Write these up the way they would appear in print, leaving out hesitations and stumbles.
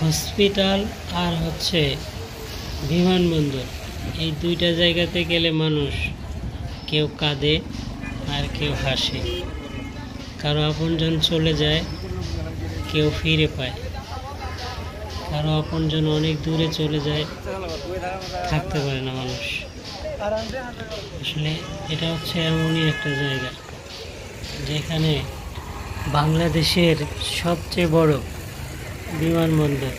Hospital আর হচ্ছে বিমানবন্দর, এই দুইটা জায়গাতে গেলে মানুষ কেউ কাঁদে আর কেউ হাসে। কারো আপনজন চলে যায়, কেউ ফিরে পায়। কারো আপনজন অনেক দূরে চলে যায়, থাকতে পারে না মানুষ। আসলে এটা হচ্ছে এমনই একটা জায়গা যেখানে বাংলাদেশের সবচেয়ে বড় বিমানবন্দর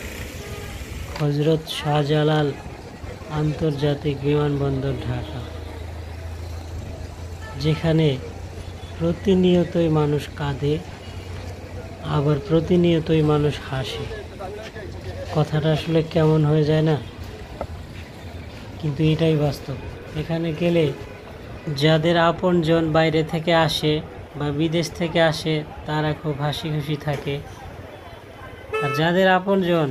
হজরত শাহজালাল আন্তর্জাতিক বিমানবন্দর ঢাকা, যেখানে প্রতিনিয়তই মানুষ কাঁদে আবার প্রতিনিয়তই মানুষ হাসে। কথাটা আসলে কেমন হয়ে যায় না, কিন্তু এটাই বাস্তব। এখানে গেলে যাদের আপনজন বাইরে থেকে আসে বা বিদেশ থেকে আসে তারা খুব হাসি খুশি থাকে, আর যাদের আপনজন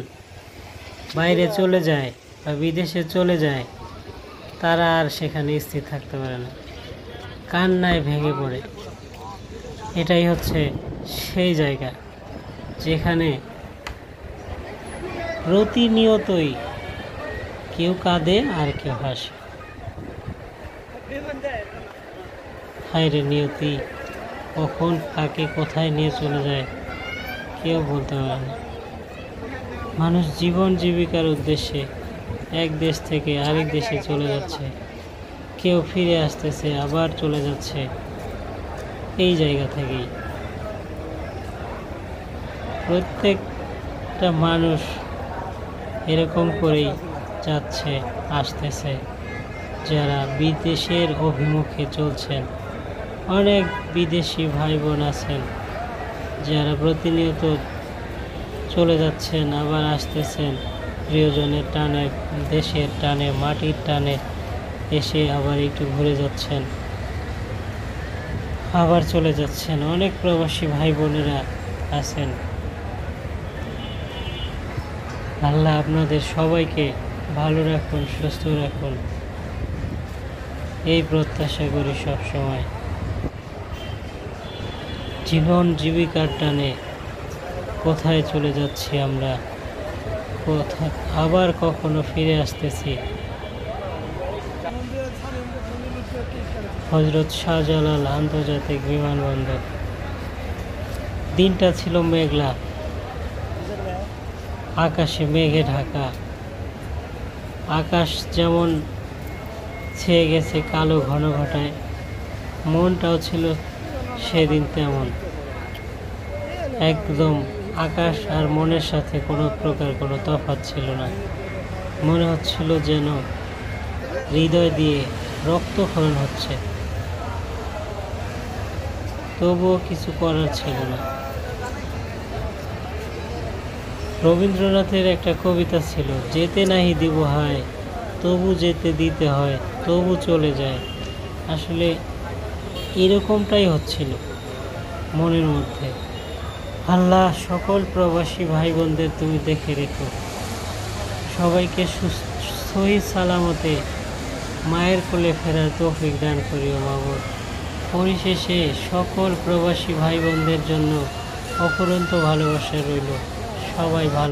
বাইরে চলে যায় বা বিদেশে চলে যায় তারা আর সেখানে স্থির থাকতে পারে না, কান্নায় ভেঙে পড়ে। এটাই হচ্ছে সেই জায়গা যেখানে প্রতিনিয়তই কেউ কাঁদে আর কেউ হাসে। হায়রে নিয়তি, কখন কাকে কোথায় নিয়ে চলে যায় কেউ বলতে পারে না। মানুষ জীবন জীবিকার উদ্দেশ্যে এক দেশ থেকে আরেক দেশে চলে যাচ্ছে, কেউ ফিরে আসতেছে আবার চলে যাচ্ছে। এই জায়গা থেকেই প্রত্যেকটা মানুষ এরকম করেই যাচ্ছে আসতেছে। যারা বিদেশের অভিমুখে চলছেন, অনেক বিদেশি ভাই বোন আছেন যারা প্রতিনিয়ত চলে যাচ্ছেন আবার আসতেছেন, প্রিয়জনের টানে, দেশের টানে, মাটির টানে এসে আবার একটু ঘুরে যাচ্ছেন, আবার চলে যাচ্ছেন। অনেক প্রবাসী ভাই বোনেরা আছেন। আল্লাহ আপনাদের সবাইকে ভালো রাখুন, সুস্থ রাখুন, এই প্রত্যাশা করি সব সময়। জীবন জীবিকার টানে কোথায় চলে যাচ্ছি আমরা, কোথায় আবার কখনো ফিরে আসতেছি। হজরত শাহজালাল আন্তর্জাতিক বিমানবন্দর। দিনটা ছিল মেঘলা, আকাশে মেঘে ঢাকা। আকাশ যেমন ছেয়ে গেছে কালো ঘন ঘটায়, মনটাও ছিল সেদিন তেমন। একদম আকাশ আর মনের সাথে কোনো প্রকার কোনো তফাৎ ছিল না। মনে হচ্ছিল যেন হৃদয় দিয়ে রক্তক্ষরণ হচ্ছে, তবুও কিছু করার ছিল না। রবীন্দ্রনাথের একটা কবিতা ছিল, যেতে নাহি দিব হায় তবু যেতে দিতে হয়, তবু চলে যায়। আসলে এরকমটাই হচ্ছিল মনের মধ্যে। আল্লাহ সকল প্রবাসী ভাই বোনদের তুমি দেখে রেখো, সবাইকে সহি সালামতে মায়ের কোলে ফেরার তৌফিক দান করিও মাবুদ। পরিশেষে সকল প্রবাসী ভাই বোনদের জন্য অফুরন্ত ভালোবাসা রইল। সবাই ভালো।